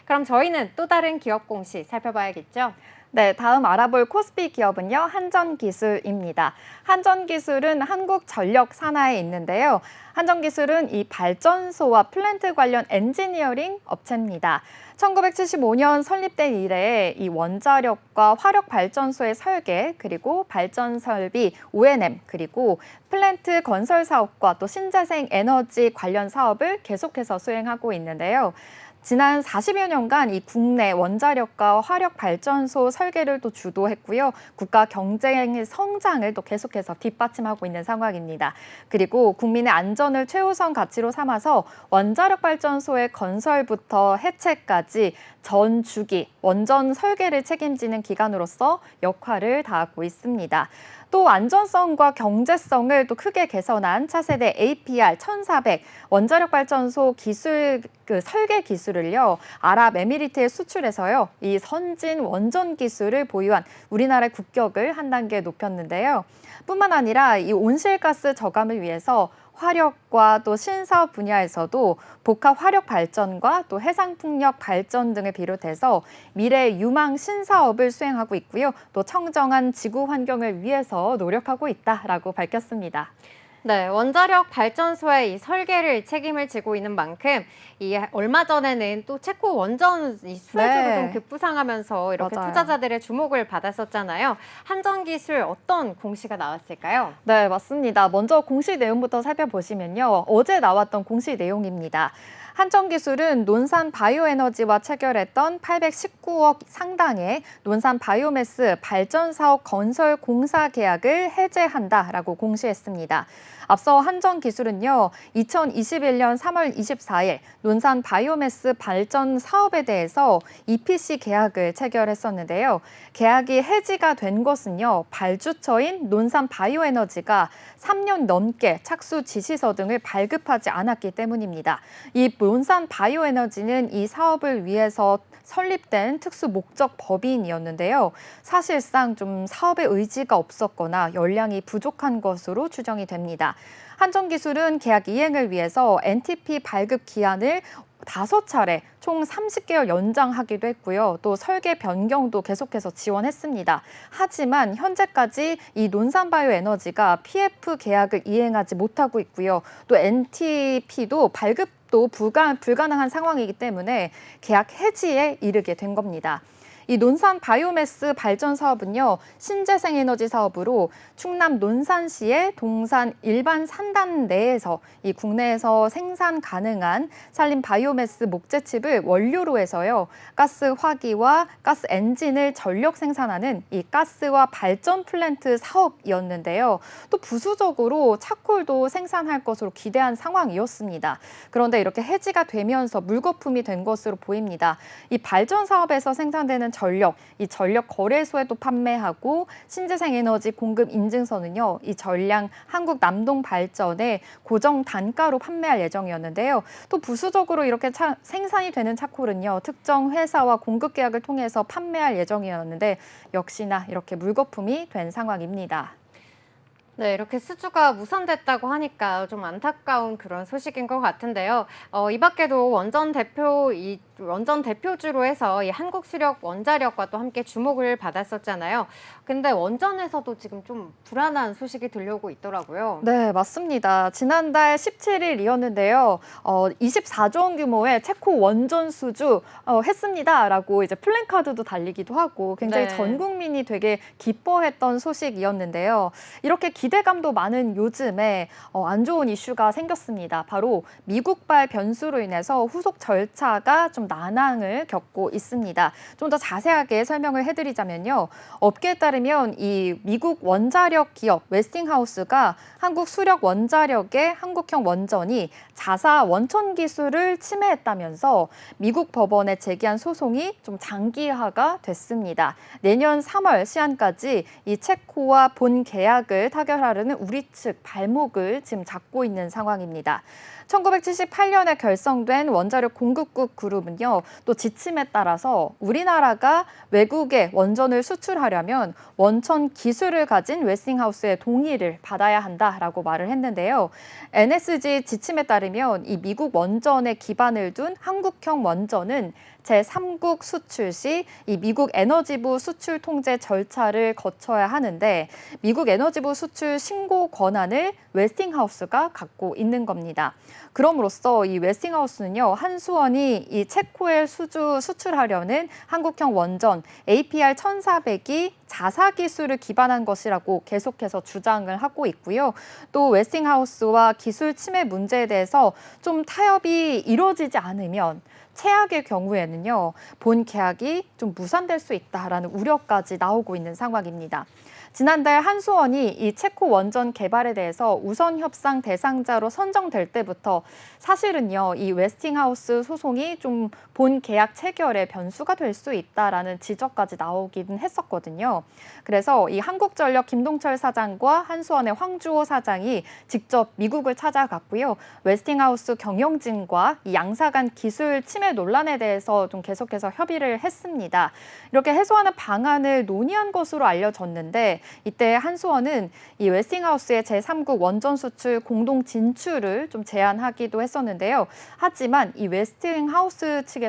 그럼 저희는 또 다른 기업 공시 살펴봐야겠죠? 네, 다음 알아볼 코스피 기업은요, 한전기술입니다. 한전기술은 한국전력 산하에 있는데요. 한전기술은 이 발전소와 플랜트 관련 엔지니어링 업체입니다. 1975년 설립된 이래 이 원자력과 화력 발전소의 설계, 그리고 발전 설비, O&M, 그리고 플랜트 건설 사업과 또 신재생 에너지 관련 사업을 계속해서 수행하고 있는데요. 지난 40여 년간 이 국내 원자력과 화력 발전소 설계를 또 주도했고요. 국가 경쟁의 성장을 또 계속해서 뒷받침하고 있는 상황입니다. 그리고 국민의 안전을 최우선 가치로 삼아서 원자력 발전소의 건설부터 해체까지 전 주기 원전 설계를 책임지는 기관으로서 역할을 다하고 있습니다. 또 안전성과 경제성을 또 크게 개선한 차세대 APR 1400 원자력 발전소 기술 설계 기술을요, 아랍에미리트에 수출해서요, 이 선진 원전 기술을 보유한 우리나라의 국격을 한 단계 높였는데요. 뿐만 아니라 이 온실가스 저감을 위해서 화력과 또 신사업 분야에서도 복합 화력 발전과 또 해상풍력 발전 등을 비롯해서 미래 유망 신사업을 수행하고 있고요. 또 청정한 지구 환경을 위해서 노력하고 있다라고 밝혔습니다. 네, 원자력 발전소의 이 설계를 책임을 지고 있는 만큼 얼마 전에는 또 체코 원전 이 수혜주로 좀 급부상하면서 이렇게 맞아요. 투자자들의 주목을 받았었잖아요. 한전기술 어떤 공시가 나왔을까요? 네, 맞습니다. 먼저 공시 내용부터 살펴보시면요. 어제 나왔던 공시 내용입니다. 한전기술은 논산 바이오에너지와 체결했던 819억 상당의 논산 바이오매스 발전 사업 건설 공사 계약을 해제한다라고 공시했습니다. 앞서 한전기술은요, 2021년 3월 24일 논산 바이오매스 발전 사업에 대해서 EPC 계약을 체결했었는데요. 계약이 해지가 된 것은요, 발주처인 논산 바이오에너지가 3년 넘게 착수 지시서 등을 발급하지 않았기 때문입니다. 이 논산 바이오에너지는 이 사업을 위해서 설립된 특수 목적 법인이었는데요. 사실상 좀 사업의 의지가 없었거나 역량이 부족한 것으로 추정이 됩니다. 한전기술은 계약 이행을 위해서 NTP 발급 기한을 5차례 총 30개월 연장하기도 했고요. 또 설계 변경도 계속해서 지원했습니다. 하지만 현재까지 이 논산바이오에너지가 PF 계약을 이행하지 못하고 있고요. 또 NTP도 발급도 불가능한 상황이기 때문에 계약 해지에 이르게 된 겁니다. 이 논산 바이오매스 발전 사업은요, 신재생 에너지 사업으로 충남 논산시의 동산 일반 산단 내에서 이 국내에서 생산 가능한 산림 바이오매스 목재칩을 원료로 해서요, 가스 화기와 가스 엔진을 전력 생산하는 이 가스와 발전 플랜트 사업이었는데요. 또 부수적으로 차콜도 생산할 것으로 기대한 상황이었습니다. 그런데 이렇게 해지가 되면서 물거품이 된 것으로 보입니다. 이 발전 사업에서 생산되는 전력, 이 전력 거래소에도 판매하고 신재생 에너지 공급 인증서는요, 이 전량 한국 남동 발전에 고정 단가로 판매할 예정이었는데요. 또 부수적으로 이렇게 생산이 되는 차콜은요, 특정 회사와 공급 계약을 통해서 판매할 예정이었는데 역시나 이렇게 물거품이 된 상황입니다. 네, 이렇게 수주가 무산됐다고 하니까 좀 안타까운 그런 소식인 것 같은데요. 이 밖에도 원전 대표주로 해서 이 한국수력 원자력과 또 함께 주목을 받았었잖아요. 근데 원전에서도 지금 좀 불안한 소식이 들려오고 있더라고요. 네, 맞습니다. 지난달 17일이었는데요. 24조 원 규모의 체코 원전 수주 했습니다라고 이제 플랜카드도 달리기도 하고 굉장히 네. 전 국민이 되게 기뻐했던 소식이었는데요. 이렇게 기대감도 많은 요즘에 안 좋은 이슈가 생겼습니다. 바로 미국발 변수로 인해서 후속 절차가 좀 난항을 겪고 있습니다. 좀 더 자세하게 설명을 해드리자면요. 업계에 따르면 이 미국 원자력 기업 웨스팅하우스가 한국 수력 원자력의 한국형 원전이 자사 원천 기술을 침해했다면서 미국 법원에 제기한 소송이 좀 장기화가 됐습니다. 내년 3월 시한까지 이 체코와 본 계약을 타결하려는 우리 측 발목을 지금 잡고 있는 상황입니다. 1978년에 결성된 원자력 공급국 그룹은요, 또 지침에 따라서 우리나라가 외국에 원전을 수출하려면 원천 기술을 가진 웨스팅하우스의 동의를 받아야 한다라고 말을 했는데요. NSG 지침에 따르면 이 미국 원전에 기반을 둔 한국형 원전은 제3국 수출 시 이 미국 에너지부 수출 통제 절차를 거쳐야 하는데 미국 에너지부 수출 신고 권한을 웨스팅하우스가 갖고 있는 겁니다. 그럼으로써 이 웨스팅하우스는요, 한수원이 이 체코에 수출하려는 한국형 원전 APR 1400이 자사 기술을 기반한 것이라고 계속해서 주장을 하고 있고요. 또 웨스팅하우스와 기술 침해 문제에 대해서 좀 타협이 이루어지지 않으면 최악의 경우에는요, 본 계약이 좀 무산될 수 있다라는 우려까지 나오고 있는 상황입니다. 지난달 한수원이 이 체코 원전 개발에 대해서 우선 협상 대상자로 선정될 때부터 사실은요, 이 웨스팅하우스 소송이 좀 본 계약 체결에 변수가 될 수 있다라는 지적까지 나오긴 했었거든요. 그래서 이 한국전력 김동철 사장과 한수원의 황주호 사장이 직접 미국을 찾아갔고요. 웨스팅하우스 경영진과 이 양사 간 기술 침해 논란에 대해서 좀 계속해서 협의를 했습니다. 이렇게 해소하는 방안을 논의한 것으로 알려졌는데 이때 한수원은 이 웨스팅하우스의 제3국 원전 수출 공동 진출을 좀 제안하기도 했었는데요. 하지만 이 웨스팅하우스 측에서는요,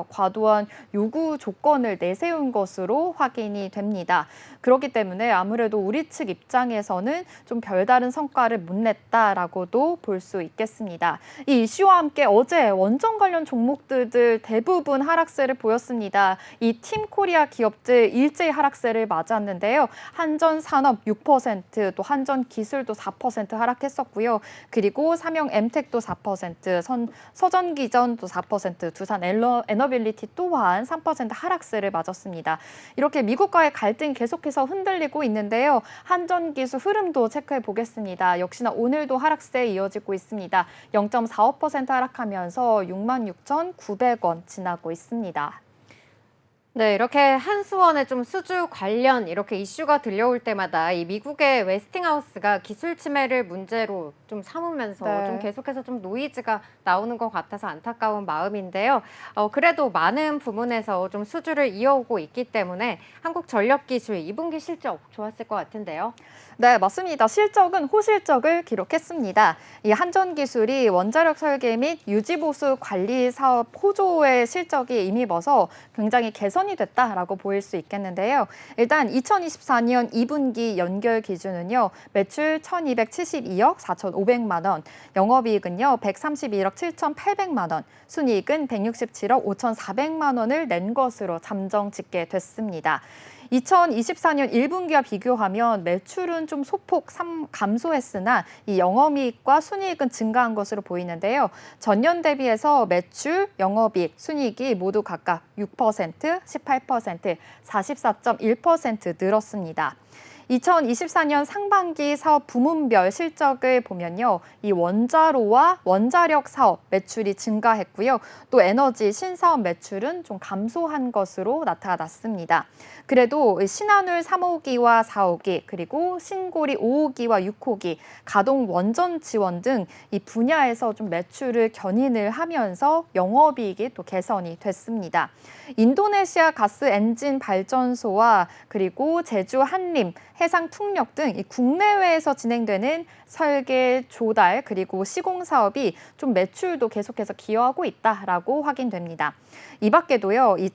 과도한 요구 조건을 내세운 것으로 확인이 됩니다. 그렇기 때문에 아무래도 우리 측 입장에서는 좀 별다른 성과를 못 냈다라고도 볼 수 있겠습니다. 이 이슈와 함께 어제 원전 관련 종목들 대부분 하락세를 보였습니다. 이 팀코리아 기업들 일제히 하락세를 맞았는데요. 한전산업 6%, 또 한전기술도 4% 하락했었고요. 그리고 삼형 엠텍도 4%, 서전기전도 4%, 두산 에너빌리티 또한 3% 하락세를 맞았습니다. 이렇게 미국과의 갈등이 계속해서 흔들리고 있는데요. 한전기술 흐름도 체크해 보겠습니다. 역시나 오늘도 하락세에 이어지고 있습니다. 0.45% 하락하면서 66,900원 지나고 있습니다. 네, 이렇게 한수원의 좀 수주 관련 이렇게 이슈가 들려올 때마다 이 미국의 웨스팅하우스가 기술 침해를 문제로 좀 삼으면서 네. 좀 계속해서 좀 노이즈가 나오는 것 같아서 안타까운 마음인데요. 그래도 많은 부문에서 좀 수주를 이어오고 있기 때문에 한국전력기술 2분기 실적 좋았을 것 같은데요. 네, 맞습니다. 실적은 호실적을 기록했습니다. 이 한전기술이 원자력 설계 및 유지보수 관리 사업 호조의 실적이 힘입어서 굉장히 개선이 됐다라고 보일 수 있겠는데요. 일단 2024년 2분기 연결 기준은요, 매출 1,272억 4,500만 원, 영업이익은요 131억 7,800만 원, 순이익은 167억 5,400만 원을 낸 것으로 잠정 짓게 됐습니다. 2024년 1분기와 비교하면 매출은 좀 소폭 감소했으나 이 영업이익과 순이익은 증가한 것으로 보이는데요. 전년 대비해서 매출, 영업이익, 순이익이 모두 각각 6%, 18%, 44.1% 늘었습니다. 2024년 상반기 사업 부문별 실적을 보면요. 이 원자로와 원자력 사업 매출이 증가했고요. 또 에너지 신사업 매출은 좀 감소한 것으로 나타났습니다. 그래도 신한울 3호기와 4호기, 그리고 신고리 5호기와 6호기, 가동 원전 지원 등 이 분야에서 좀 매출을 견인을 하면서 영업이익이 또 개선이 됐습니다. 인도네시아 가스 엔진 발전소와 그리고 제주 한림, 해상 풍력 등 이 국내외에서 진행되는 설계, 조달, 그리고 시공 사업이 좀 매출도 계속해서 기여하고 있다라고 확인됩니다. 이 밖에도요, 이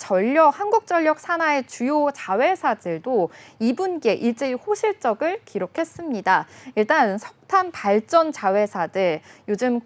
한국전력 산하의 주요 자회사들도 2분기에 일제히 호실적을 기록했습니다. 일단 석탄 발전 자회사들, 요즘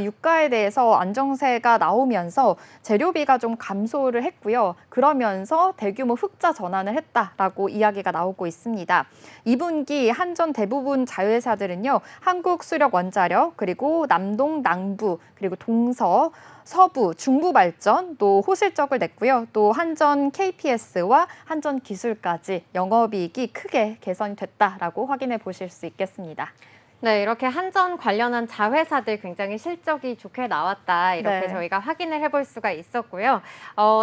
유가에 대해서 안정세가 나오면서 재료비가 좀 감소를 했고요. 그러면서 대규모 흑자 전환을 했다라고 이야기가 나오고 있습니다. 2분기 한전 대부분 자회사들은요, 한국수력원자력, 그리고 남동, 남부, 그리고 동서, 서부, 중부발전 또 호실적을 냈고요. 또 한전 KPS와 한전 기술까지 영업이익이 크게 개선이 됐다라고 확인해 보실 수 있겠습니다. 네, 이렇게 한전 관련한 자회사들 굉장히 실적이 좋게 나왔다. 이렇게 네. 저희가 확인을 해볼 수가 있었고요.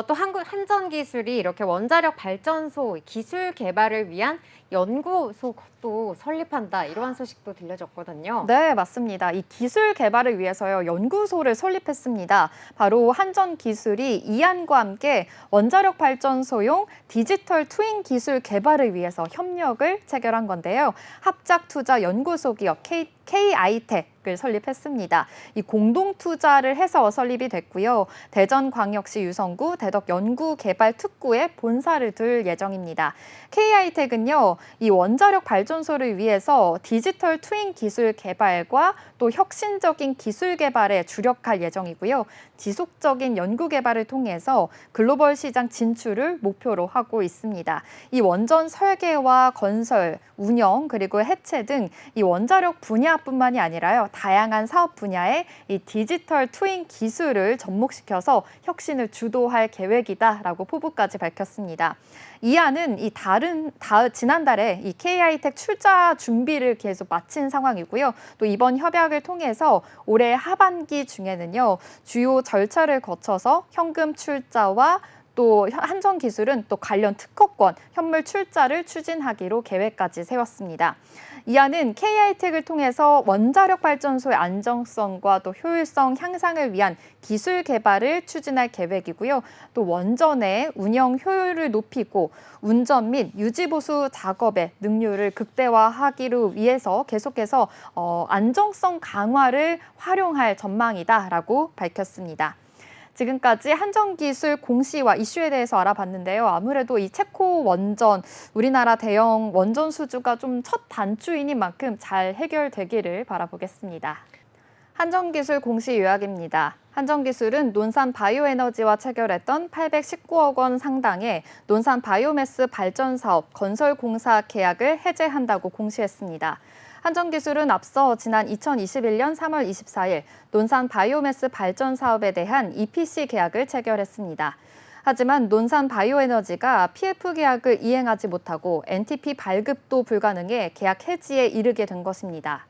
또 한전기술이 이렇게 원자력 발전소 기술 개발을 위한 연구소도 설립한다. 이러한 소식도 들려졌거든요. 네, 맞습니다. 이 기술 개발을 위해서요, 연구소를 설립했습니다. 바로 한전기술이 이안과 함께 원자력 발전소용 디지털 트윈 기술 개발을 위해서 협력을 체결한 건데요. 합작투자 연구소 기업 K-아이텍을 설립했습니다. 이 공동 투자를 해서 설립이 됐고요. 대전광역시 유성구 대덕연구개발특구에 본사를 둘 예정입니다. K-아이텍은요, 이 원자력 발전소를 위해서 디지털 트윈 기술 개발과 또 혁신적인 기술 개발에 주력할 예정이고요. 지속적인 연구 개발을 통해서 글로벌 시장 진출을 목표로 하고 있습니다. 이 원전 설계와 건설, 운영, 그리고 해체 등 이 원자력 분야뿐만이 아니라요, 다양한 사업 분야에 이 디지털 트윈 기술을 접목시켜서 혁신을 주도할 계획이다라고 포부까지 밝혔습니다. 이 안은 지난달에 이 K-아이텍 출자 준비를 계속 마친 상황이고요. 또 이번 협약을 통해서 올해 하반기 중에는요, 주요 절차를 거쳐서 현금 출자와 또 한전 기술은 또 관련 특허권, 현물 출자를 추진하기로 계획까지 세웠습니다. 이 안은 K-아이텍을 통해서 원자력 발전소의 안정성과 또 효율성 향상을 위한 기술 개발을 추진할 계획이고요. 또 원전의 운영 효율을 높이고 운전 및 유지 보수 작업의 능률을 극대화하기를 위해서 계속해서 안정성 강화를 활용할 전망이다라고 밝혔습니다. 지금까지 한전기술 공시와 이슈에 대해서 알아봤는데요. 아무래도 이 체코 원전, 우리나라 대형 원전 수주가 좀 첫 단추인인 만큼 잘 해결되기를 바라보겠습니다. 한전기술 공시 요약입니다. 한전기술은 논산 바이오에너지와 체결했던 819억 원 상당의 논산 바이오매스 발전 사업 건설 공사 계약을 해제한다고 공시했습니다. 한전기술은 앞서 지난 2021년 3월 24일 논산 바이오매스 발전 사업에 대한 EPC 계약을 체결했습니다. 하지만 논산 바이오에너지가 PF 계약을 이행하지 못하고 NTP 발급도 불가능해 계약 해지에 이르게 된 것입니다.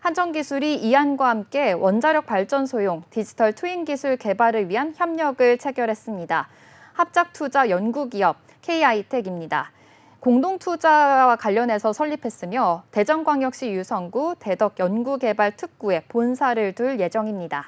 한전기술이 이 안과 함께 원자력 발전소용 디지털 트윈 기술 개발을 위한 협력을 체결했습니다. 합작투자 연구기업 K-아이텍입니다. 공동투자와 관련해서 설립했으며 대전광역시 유성구 대덕연구개발특구에 본사를 둘 예정입니다.